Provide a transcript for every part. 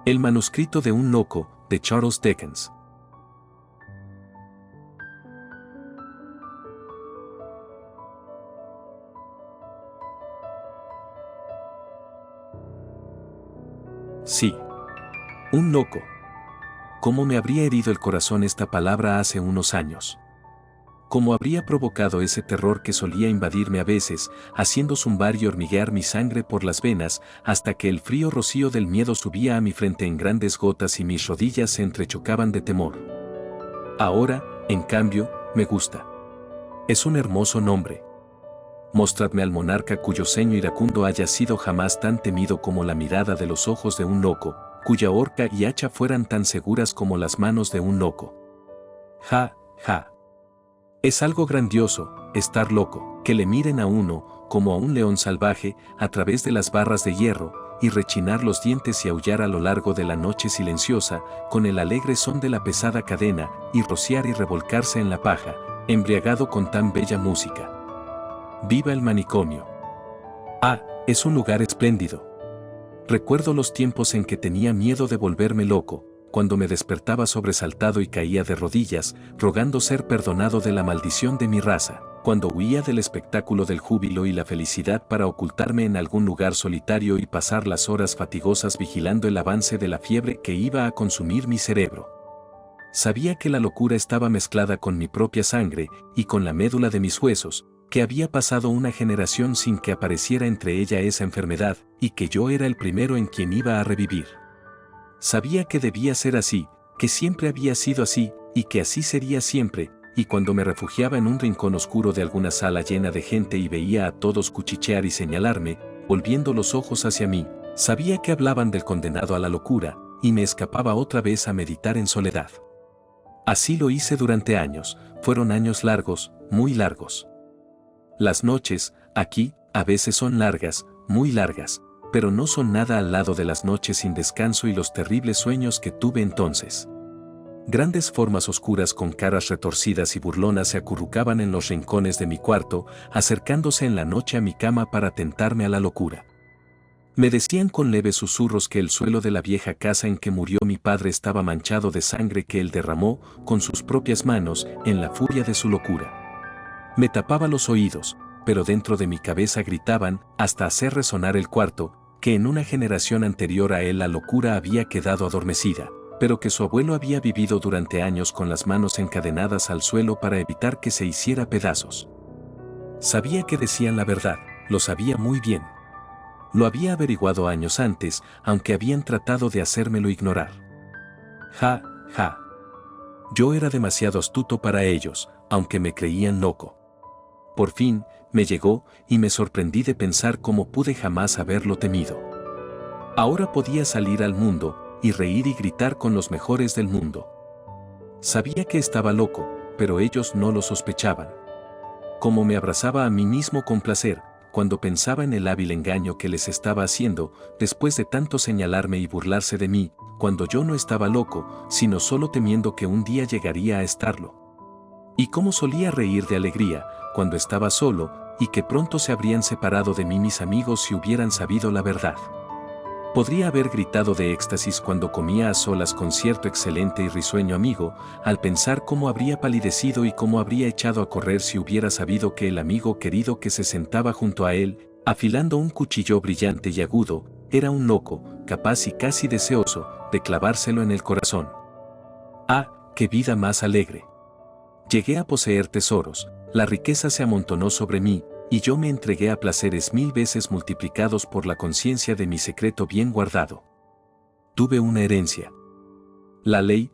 El manuscrito de un loco, de Charles Dickens. Sí. Un loco. ¿Cómo me habría herido el corazón esta palabra hace unos años? ¿Cómo habría provocado ese terror que solía invadirme a veces, haciendo zumbar y hormiguear mi sangre por las venas, hasta que el frío rocío del miedo subía a mi frente en grandes gotas y mis rodillas se entrechocaban de temor? Ahora, en cambio, me gusta. Es un hermoso nombre. Mostradme al monarca cuyo ceño iracundo haya sido jamás tan temido como la mirada de los ojos de un loco, cuya horca y hacha fueran tan seguras como las manos de un loco. Ja, ja. Es algo grandioso, estar loco, que le miren a uno, como a un león salvaje, a través de las barras de hierro, y rechinar los dientes y aullar a lo largo de la noche silenciosa, con el alegre son de la pesada cadena, y rociar y revolcarse en la paja, embriagado con tan bella música. ¡Viva el manicomio! Ah, es un lugar espléndido. Recuerdo los tiempos en que tenía miedo de volverme loco, cuando me despertaba sobresaltado y caía de rodillas, rogando ser perdonado de la maldición de mi raza, cuando huía del espectáculo del júbilo y la felicidad para ocultarme en algún lugar solitario y pasar las horas fatigosas vigilando el avance de la fiebre que iba a consumir mi cerebro. Sabía que la locura estaba mezclada con mi propia sangre y con la médula de mis huesos, que había pasado una generación sin que apareciera entre ella esa enfermedad, y que yo era el primero en quien iba a revivir. Sabía que debía ser así, que siempre había sido así, y que así sería siempre, y cuando me refugiaba en un rincón oscuro de alguna sala llena de gente y veía a todos cuchichear y señalarme, volviendo los ojos hacia mí, sabía que hablaban del condenado a la locura, y me escapaba otra vez a meditar en soledad. Así lo hice durante años, fueron años largos, muy largos. Las noches, aquí, a veces son largas, muy largas, pero no son nada al lado de las noches sin descanso y los terribles sueños que tuve entonces. Grandes formas oscuras con caras retorcidas y burlonas se acurrucaban en los rincones de mi cuarto, acercándose en la noche a mi cama para tentarme a la locura. Me decían con leves susurros que el suelo de la vieja casa en que murió mi padre estaba manchado de sangre que él derramó, con sus propias manos, en la furia de su locura. Me tapaba los oídos, pero dentro de mi cabeza gritaban, hasta hacer resonar el cuarto, que en una generación anterior a él la locura había quedado adormecida, pero que su abuelo había vivido durante años con las manos encadenadas al suelo para evitar que se hiciera pedazos. Sabía que decían la verdad, lo sabía muy bien. Lo había averiguado años antes, aunque habían tratado de hacérmelo ignorar. Ja, ja. Yo era demasiado astuto para ellos, aunque me creían loco. Por fin, me llegó, y me sorprendí de pensar cómo pude jamás haberlo temido. Ahora podía salir al mundo, y reír y gritar con los mejores del mundo. Sabía que estaba loco, pero ellos no lo sospechaban. Como me abrazaba a mí mismo con placer, cuando pensaba en el hábil engaño que les estaba haciendo, después de tanto señalarme y burlarse de mí, cuando yo no estaba loco, sino solo temiendo que un día llegaría a estarlo. Y cómo solía reír de alegría, cuando estaba solo, y que pronto se habrían separado de mí mis amigos si hubieran sabido la verdad. Podría haber gritado de éxtasis cuando comía a solas con cierto excelente y risueño amigo, al pensar cómo habría palidecido y cómo habría echado a correr si hubiera sabido que el amigo querido que se sentaba junto a él, afilando un cuchillo brillante y agudo, era un loco, capaz y casi deseoso de clavárselo en el corazón. ¡Ah, qué vida más alegre! Llegué a poseer tesoros, la riqueza se amontonó sobre mí, y yo me entregué a placeres 1000 veces multiplicados por la conciencia de mi secreto bien guardado. Tuve una herencia. La ley,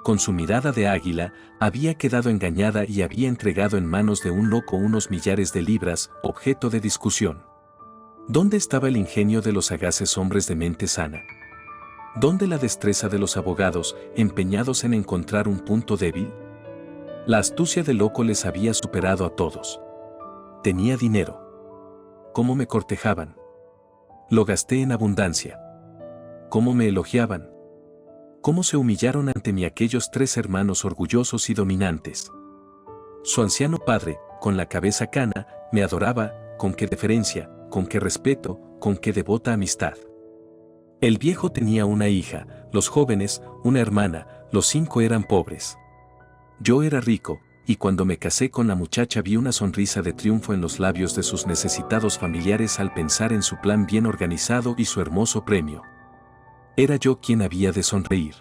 con su mirada de águila, había quedado engañada y había entregado en manos de un loco unos millares de libras, objeto de discusión. ¿Dónde estaba el ingenio de los sagaces hombres de mente sana? ¿Dónde la destreza de los abogados, empeñados en encontrar un punto débil? La astucia del loco les había superado a todos. Tenía dinero. ¿Cómo me cortejaban? Lo gasté en abundancia. ¿Cómo me elogiaban? ¿Cómo se humillaron ante mí aquellos 3 hermanos orgullosos y dominantes? Su anciano padre, con la cabeza cana, me adoraba, con qué deferencia, con qué respeto, con qué devota amistad. El viejo tenía una hija, los jóvenes, una hermana, los 5 eran pobres. Yo era rico, y cuando me casé con la muchacha vi una sonrisa de triunfo en los labios de sus necesitados familiares al pensar en su plan bien organizado y su hermoso premio. Era yo quien había de sonreír.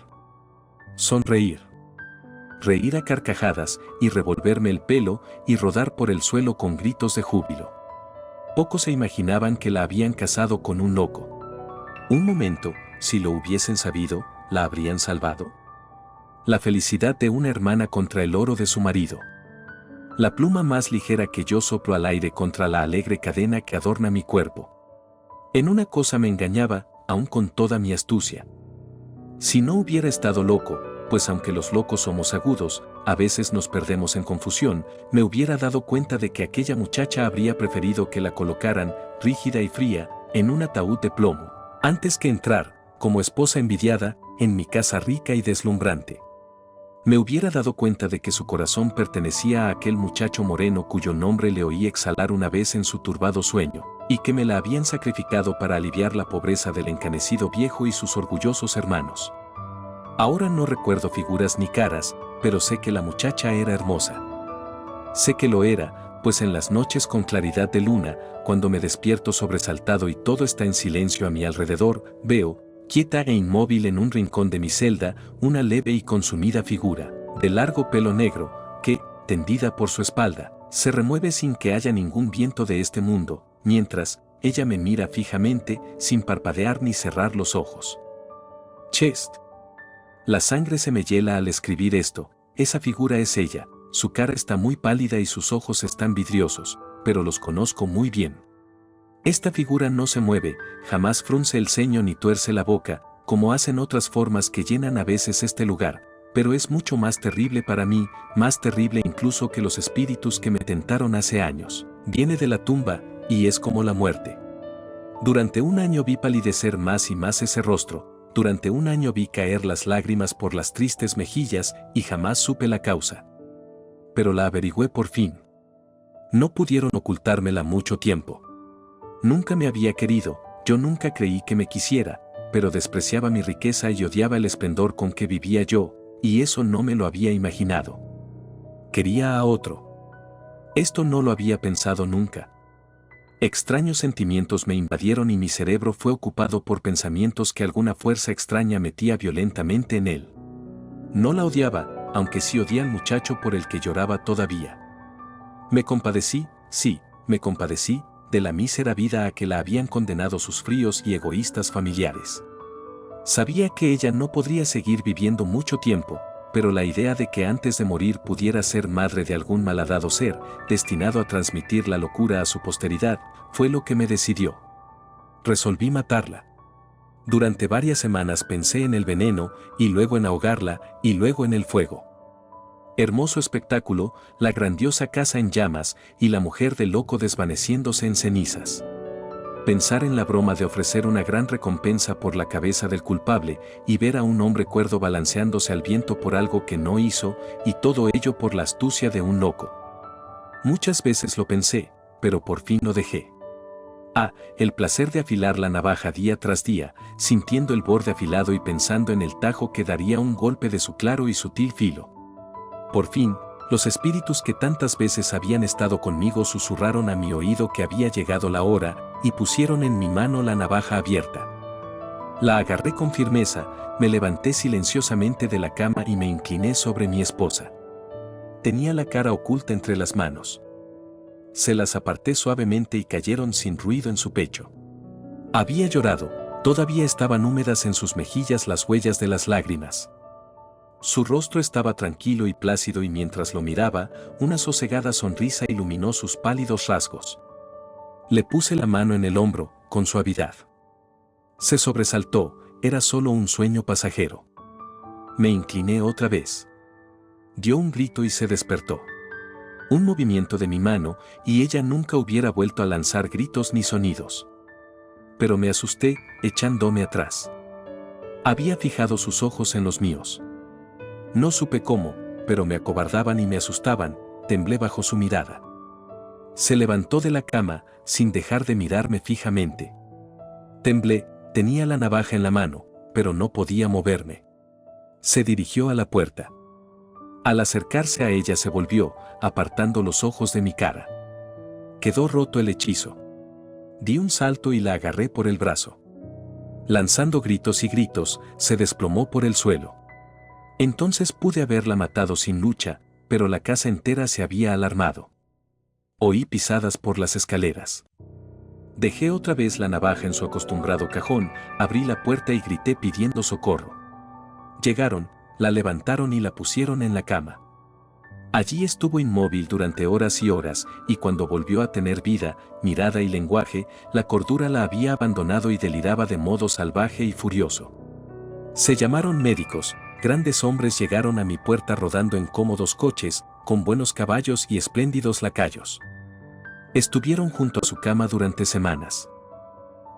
Sonreír. Reír a carcajadas y revolverme el pelo y rodar por el suelo con gritos de júbilo. Pocos se imaginaban que la habían casado con un loco. Un momento, si lo hubiesen sabido, ¿la habrían salvado? La felicidad de una hermana contra el oro de su marido. La pluma más ligera que yo soplo al aire contra la alegre cadena que adorna mi cuerpo. En una cosa me engañaba, aun con toda mi astucia. Si no hubiera estado loco, pues aunque los locos somos agudos, a veces nos perdemos en confusión, me hubiera dado cuenta de que aquella muchacha habría preferido que la colocaran, rígida y fría, en un ataúd de plomo, antes que entrar, como esposa envidiada, en mi casa rica y deslumbrante. Me hubiera dado cuenta de que su corazón pertenecía a aquel muchacho moreno cuyo nombre le oí exhalar una vez en su turbado sueño, y que me la habían sacrificado para aliviar la pobreza del encanecido viejo y sus orgullosos hermanos. Ahora no recuerdo figuras ni caras, pero sé que la muchacha era hermosa. Sé que lo era, pues en las noches con claridad de luna, cuando me despierto sobresaltado y todo está en silencio a mi alrededor, veo, quieta e inmóvil en un rincón de mi celda, una leve y consumida figura, de largo pelo negro, que, tendida por su espalda, se remueve sin que haya ningún viento de este mundo, mientras, ella me mira fijamente, sin parpadear ni cerrar los ojos. Chest. La sangre se me hiela al escribir esto, esa figura es ella, su cara está muy pálida y sus ojos están vidriosos, pero los conozco muy bien. Esta figura no se mueve, jamás frunce el ceño ni tuerce la boca, como hacen otras formas que llenan a veces este lugar, pero es mucho más terrible para mí, más terrible incluso que los espíritus que me tentaron hace años. Viene de la tumba, y es como la muerte. Durante un año vi palidecer más y más ese rostro, durante un año vi caer las lágrimas por las tristes mejillas y jamás supe la causa. Pero la averigüé por fin. No pudieron ocultármela mucho tiempo. Nunca me había querido, yo nunca creí que me quisiera, pero despreciaba mi riqueza y odiaba el esplendor con que vivía yo, y eso no me lo había imaginado. Quería a otro. Esto no lo había pensado nunca. Extraños sentimientos me invadieron y mi cerebro fue ocupado por pensamientos que alguna fuerza extraña metía violentamente en él. No la odiaba, aunque sí odié al muchacho por el que lloraba todavía. Me compadecí, sí, me compadecí, de la mísera vida a que la habían condenado sus fríos y egoístas familiares. Sabía que ella no podría seguir viviendo mucho tiempo, pero la idea de que antes de morir pudiera ser madre de algún malhadado ser, destinado a transmitir la locura a su posteridad, fue lo que me decidió. Resolví matarla. Durante varias semanas pensé en el veneno, y luego en ahogarla, y luego en el fuego. Hermoso espectáculo, la grandiosa casa en llamas, y la mujer del loco desvaneciéndose en cenizas. Pensar en la broma de ofrecer una gran recompensa por la cabeza del culpable y ver a un hombre cuerdo balanceándose al viento por algo que no hizo, y todo ello por la astucia de un loco. Muchas veces lo pensé, pero por fin lo dejé. El placer de afilar la navaja día tras día, sintiendo el borde afilado y pensando en el tajo que daría un golpe de su claro y sutil filo. Por fin, los espíritus que tantas veces habían estado conmigo susurraron a mi oído que había llegado la hora, y pusieron en mi mano la navaja abierta. La agarré con firmeza, me levanté silenciosamente de la cama y me incliné sobre mi esposa. Tenía la cara oculta entre las manos. Se las aparté suavemente y cayeron sin ruido en su pecho. Había llorado, todavía estaban húmedas en sus mejillas las huellas de las lágrimas. Su rostro estaba tranquilo y plácido y mientras lo miraba, una sosegada sonrisa iluminó sus pálidos rasgos. Le puse la mano en el hombro, con suavidad. Se sobresaltó, era solo un sueño pasajero. Me incliné otra vez. Dio un grito y se despertó. Un movimiento de mi mano, y ella nunca hubiera vuelto a lanzar gritos ni sonidos. Pero me asusté, echándome atrás. Había fijado sus ojos en los míos. No supe cómo, pero me acobardaban y me asustaban, temblé bajo su mirada. Se levantó de la cama, sin dejar de mirarme fijamente. Temblé, Tenía la navaja en la mano, pero no podía moverme. Se dirigió a la puerta. Al acercarse a ella se volvió, apartando los ojos de mi cara. Quedó roto el hechizo. Di un salto y la agarré por el brazo. Lanzando gritos y gritos, se desplomó por el suelo. Entonces pude haberla matado sin lucha, pero la casa entera se había alarmado. Oí pisadas por las escaleras. Dejé otra vez la navaja en su acostumbrado cajón, abrí la puerta y grité pidiendo socorro. Llegaron, la levantaron y la pusieron en la cama. Allí estuvo inmóvil durante horas y horas, y cuando volvió a tener vida, mirada y lenguaje, la cordura la había abandonado y deliraba de modo salvaje y furioso. Se llamaron médicos, grandes hombres llegaron a mi puerta rodando en cómodos coches, con buenos caballos y espléndidos lacayos. Estuvieron junto a su cama durante semanas.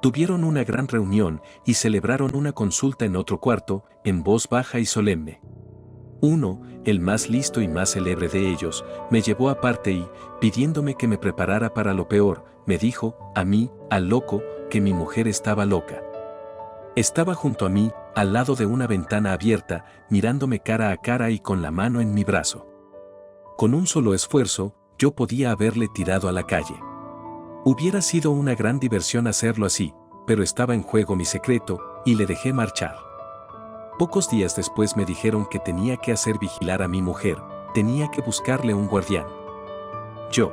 Tuvieron una gran reunión y celebraron una consulta en otro cuarto, en voz baja y solemne. Uno, el más listo y más célebre de ellos, me llevó aparte y, pidiéndome que me preparara para lo peor, me dijo, a mí, al loco, que mi mujer estaba loca. Estaba junto a mí, al lado de una ventana abierta, mirándome cara a cara y con la mano en mi brazo. Con un solo esfuerzo, yo podía haberle tirado a la calle. Hubiera sido una gran diversión hacerlo así, pero estaba en juego mi secreto, y le dejé marchar. Pocos días después me dijeron que tenía que hacer vigilar a mi mujer, tenía que buscarle un guardián. Yo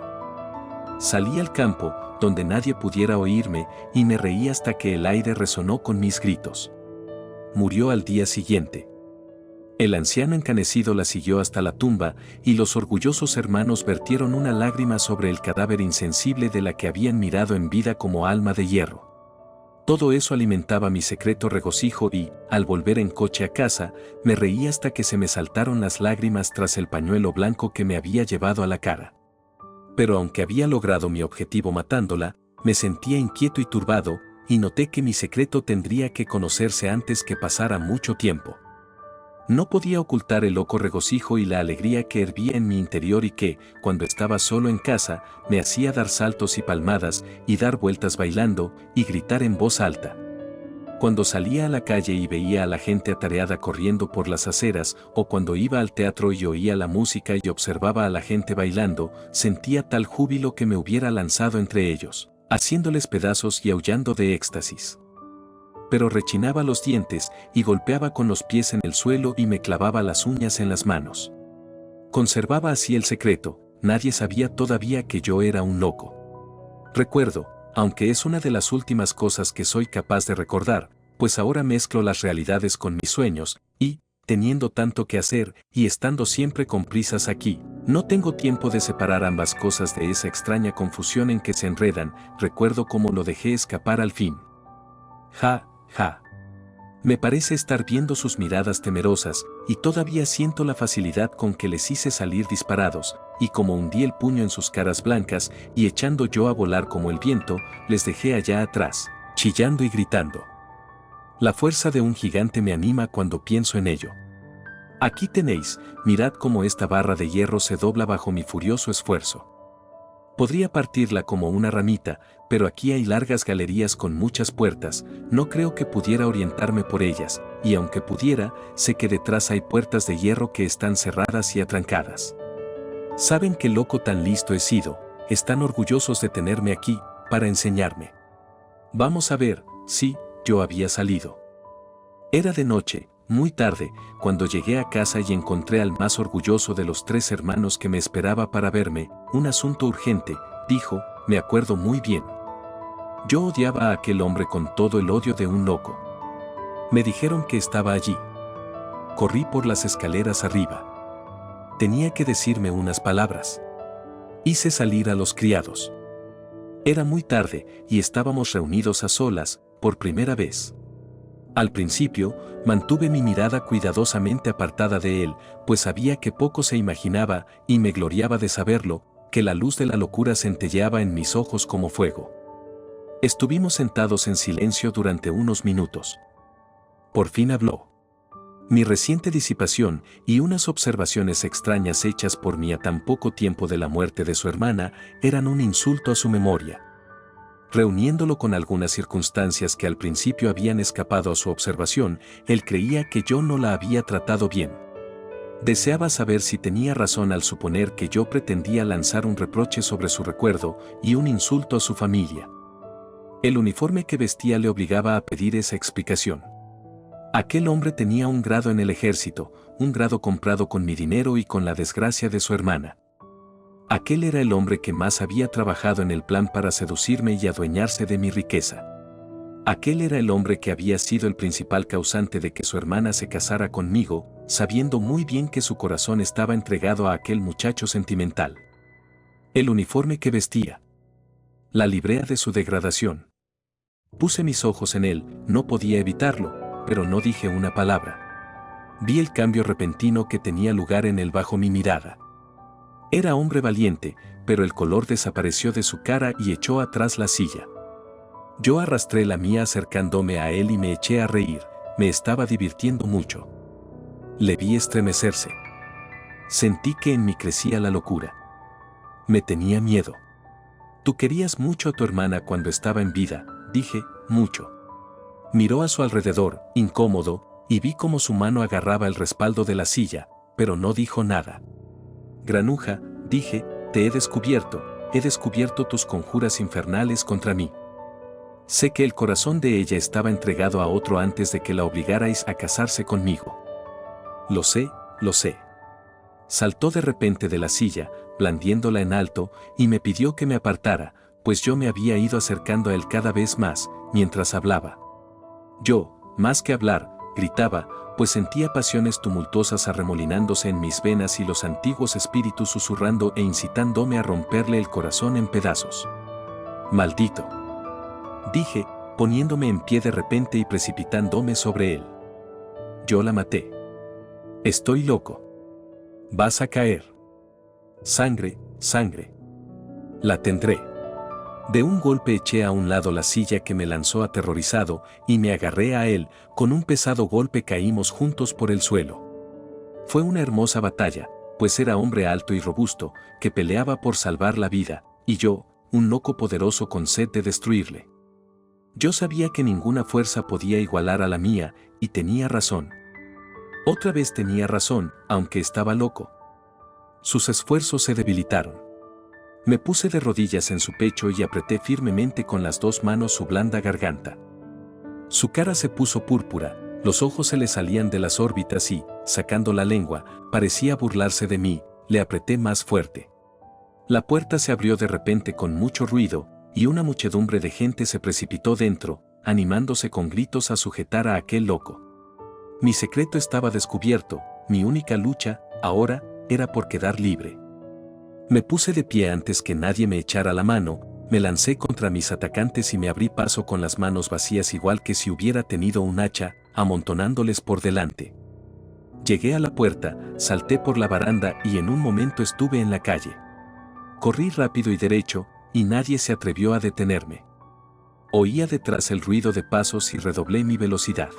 salí al campo, donde nadie pudiera oírme, y me reí hasta que el aire resonó con mis gritos. Murió al día siguiente. El anciano encanecido la siguió hasta la tumba, y los orgullosos hermanos vertieron una lágrima sobre el cadáver insensible de la que habían mirado en vida como alma de hierro. Todo eso alimentaba mi secreto regocijo y, al volver en coche a casa, me reí hasta que se me saltaron las lágrimas tras el pañuelo blanco que me había llevado a la cara. Pero aunque había logrado mi objetivo matándola, me sentía inquieto y turbado, y noté que mi secreto tendría que conocerse antes que pasara mucho tiempo. No podía ocultar el loco regocijo y la alegría que hervía en mi interior y que, cuando estaba solo en casa, me hacía dar saltos y palmadas, y dar vueltas bailando, y gritar en voz alta. Cuando salía a la calle y veía a la gente atareada corriendo por las aceras, o cuando iba al teatro y oía la música y observaba a la gente bailando, sentía tal júbilo que me hubiera lanzado entre ellos, haciéndoles pedazos y aullando de éxtasis. Pero rechinaba los dientes y golpeaba con los pies en el suelo y me clavaba las uñas en las manos. Conservaba así el secreto, nadie sabía todavía que yo era un loco. Recuerdo, aunque es una de las últimas cosas que soy capaz de recordar, pues ahora mezclo las realidades con mis sueños, y, teniendo tanto que hacer y estando siempre con prisas aquí, no tengo tiempo de separar ambas cosas de esa extraña confusión en que se enredan. Recuerdo cómo lo dejé escapar al fin. Ja. Me parece estar viendo sus miradas temerosas, y todavía siento la facilidad con que les hice salir disparados, y como hundí el puño en sus caras blancas, y echando yo a volar como el viento, les dejé allá atrás, chillando y gritando. La fuerza de un gigante me anima cuando pienso en ello. Aquí tenéis, mirad cómo esta barra de hierro se dobla bajo mi furioso esfuerzo. Podría partirla como una ramita, pero aquí hay largas galerías con muchas puertas, no creo que pudiera orientarme por ellas, y aunque pudiera, sé que detrás hay puertas de hierro que están cerradas y atrancadas. Saben qué loco tan listo he sido, están orgullosos de tenerme aquí, para enseñarme. Vamos a ver, sí, yo había salido. Era de noche, muy tarde, cuando llegué a casa y encontré al más orgulloso de los 3 hermanos que me esperaba para verme. Un asunto urgente, dijo, me acuerdo muy bien. Yo odiaba a aquel hombre con todo el odio de un loco. Me dijeron que estaba allí. Corrí por las escaleras arriba. Tenía que decirme unas palabras. Hice salir a los criados. Era muy tarde y estábamos reunidos a solas, por primera vez. Al principio, mantuve mi mirada cuidadosamente apartada de él, pues sabía que poco se imaginaba, y me gloriaba de saberlo, que la luz de la locura centelleaba en mis ojos como fuego. Estuvimos sentados en silencio durante unos minutos. Por fin habló. Mi reciente disipación y unas observaciones extrañas hechas por mí a tan poco tiempo de la muerte de su hermana eran un insulto a su memoria. Reuniéndolo con algunas circunstancias que al principio habían escapado a su observación, él creía que yo no la había tratado bien. Deseaba saber si tenía razón al suponer que yo pretendía lanzar un reproche sobre su recuerdo y un insulto a su familia. El uniforme que vestía le obligaba a pedir esa explicación. Aquel hombre tenía un grado en el ejército, un grado comprado con mi dinero y con la desgracia de su hermana. Aquel era el hombre que más había trabajado en el plan para seducirme y adueñarse de mi riqueza. Aquel era el hombre que había sido el principal causante de que su hermana se casara conmigo, sabiendo muy bien que su corazón estaba entregado a aquel muchacho sentimental. El uniforme que vestía. La librea de su degradación. Puse mis ojos en él, no podía evitarlo, pero no dije una palabra. Vi el cambio repentino que tenía lugar en él bajo mi mirada. Era hombre valiente, pero el color desapareció de su cara y echó atrás la silla. Yo arrastré la mía acercándome a él y me eché a reír, me estaba divirtiendo mucho. Le vi estremecerse. Sentí que en mí crecía la locura. Me tenía miedo. Tú querías mucho a tu hermana cuando estaba en vida, dije, mucho. Miró a su alrededor, incómodo, y vi cómo su mano agarraba el respaldo de la silla, pero no dijo nada. Granuja, dije, te he descubierto tus conjuras infernales contra mí. Sé que el corazón de ella estaba entregado a otro antes de que la obligarais a casarse conmigo. Lo sé, lo sé. Saltó de repente de la silla, blandiéndola en alto, y me pidió que me apartara, pues yo me había ido acercando a él cada vez más, mientras hablaba. Yo, más que hablar, gritaba, pues sentía pasiones tumultuosas arremolinándose en mis venas y los antiguos espíritus susurrando e incitándome a romperle el corazón en pedazos. Maldito. Dije, poniéndome en pie de repente y precipitándome sobre él. Yo la maté. Estoy loco. Vas a caer. Sangre, sangre. La tendré. De un golpe eché a un lado la silla que me lanzó aterrorizado y me agarré a él, con un pesado golpe caímos juntos por el suelo. Fue una hermosa batalla, pues era hombre alto y robusto, que peleaba por salvar la vida, y yo, un loco poderoso con sed de destruirle. Yo sabía que ninguna fuerza podía igualar a la mía, y tenía razón. Otra vez tenía razón, aunque estaba loco. Sus esfuerzos se debilitaron. Me puse de rodillas en su pecho y apreté firmemente con las dos manos su blanda garganta. Su cara se puso púrpura, los ojos se le salían de las órbitas y, sacando la lengua, parecía burlarse de mí, le apreté más fuerte. La puerta se abrió de repente con mucho ruido, y una muchedumbre de gente se precipitó dentro, animándose con gritos a sujetar a aquel loco. Mi secreto estaba descubierto, mi única lucha, ahora, era por quedar libre. Me puse de pie antes que nadie me echara la mano, me lancé contra mis atacantes y me abrí paso con las manos vacías igual que si hubiera tenido un hacha, amontonándoles por delante. Llegué a la puerta, salté por la baranda y en un momento estuve en la calle. Corrí rápido y derecho, y nadie se atrevió a detenerme. Oía detrás el ruido de pasos y redoblé mi velocidad.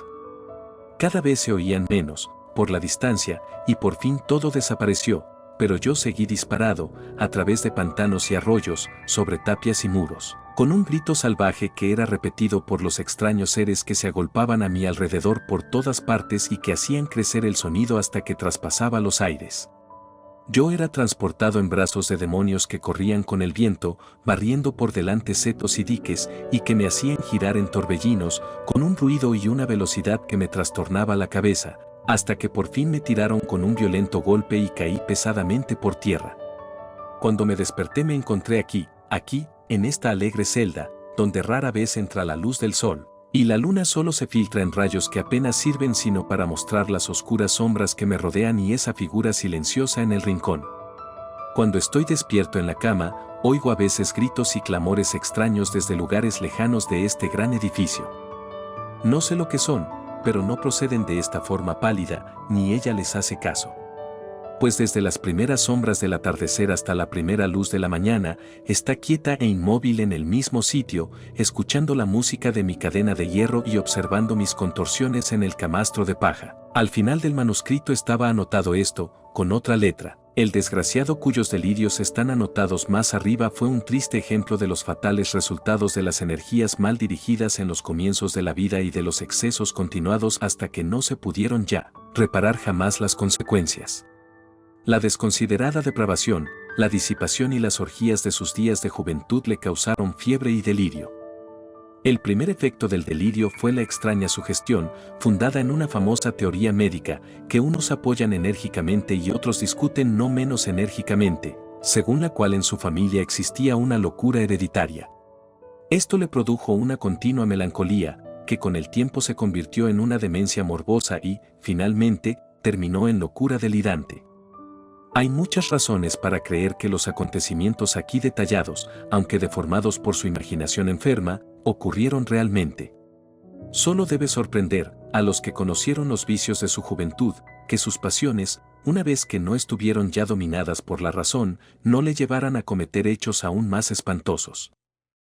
Cada vez se oían menos, por la distancia, y por fin todo desapareció, pero yo seguí disparado, a través de pantanos y arroyos, sobre tapias y muros, con un grito salvaje que era repetido por los extraños seres que se agolpaban a mi alrededor por todas partes y que hacían crecer el sonido hasta que traspasaba los aires. Yo era transportado en brazos de demonios que corrían con el viento, barriendo por delante setos y diques, y que me hacían girar en torbellinos, con un ruido y una velocidad que me trastornaba la cabeza, hasta que por fin me tiraron con un violento golpe y caí pesadamente por tierra. Cuando me desperté me encontré aquí, en esta alegre celda, donde rara vez entra la luz del sol, y la luna solo se filtra en rayos que apenas sirven sino para mostrar las oscuras sombras que me rodean y esa figura silenciosa en el rincón. Cuando estoy despierto en la cama, oigo a veces gritos y clamores extraños desde lugares lejanos de este gran edificio. No sé lo que son, pero no proceden de esta forma pálida, ni ella les hace caso. Pues desde las primeras sombras del atardecer hasta la primera luz de la mañana, está quieta e inmóvil en el mismo sitio, escuchando la música de mi cadena de hierro y observando mis contorsiones en el camastro de paja. Al final del manuscrito estaba anotado esto, con otra letra: El desgraciado cuyos delirios están anotados más arriba fue un triste ejemplo de los fatales resultados de las energías mal dirigidas en los comienzos de la vida y de los excesos continuados hasta que no se pudieron ya reparar jamás las consecuencias. La desconsiderada depravación, la disipación y las orgías de sus días de juventud le causaron fiebre y delirio. El primer efecto del delirio fue la extraña sugestión, fundada en una famosa teoría médica, que unos apoyan enérgicamente y otros discuten no menos enérgicamente, según la cual en su familia existía una locura hereditaria. Esto le produjo una continua melancolía, que con el tiempo se convirtió en una demencia morbosa y, finalmente, terminó en locura delirante. Hay muchas razones para creer que los acontecimientos aquí detallados, aunque deformados por su imaginación enferma, ocurrieron realmente. Solo debe sorprender a los que conocieron los vicios de su juventud, que sus pasiones, una vez que no estuvieron ya dominadas por la razón, no le llevaran a cometer hechos aún más espantosos.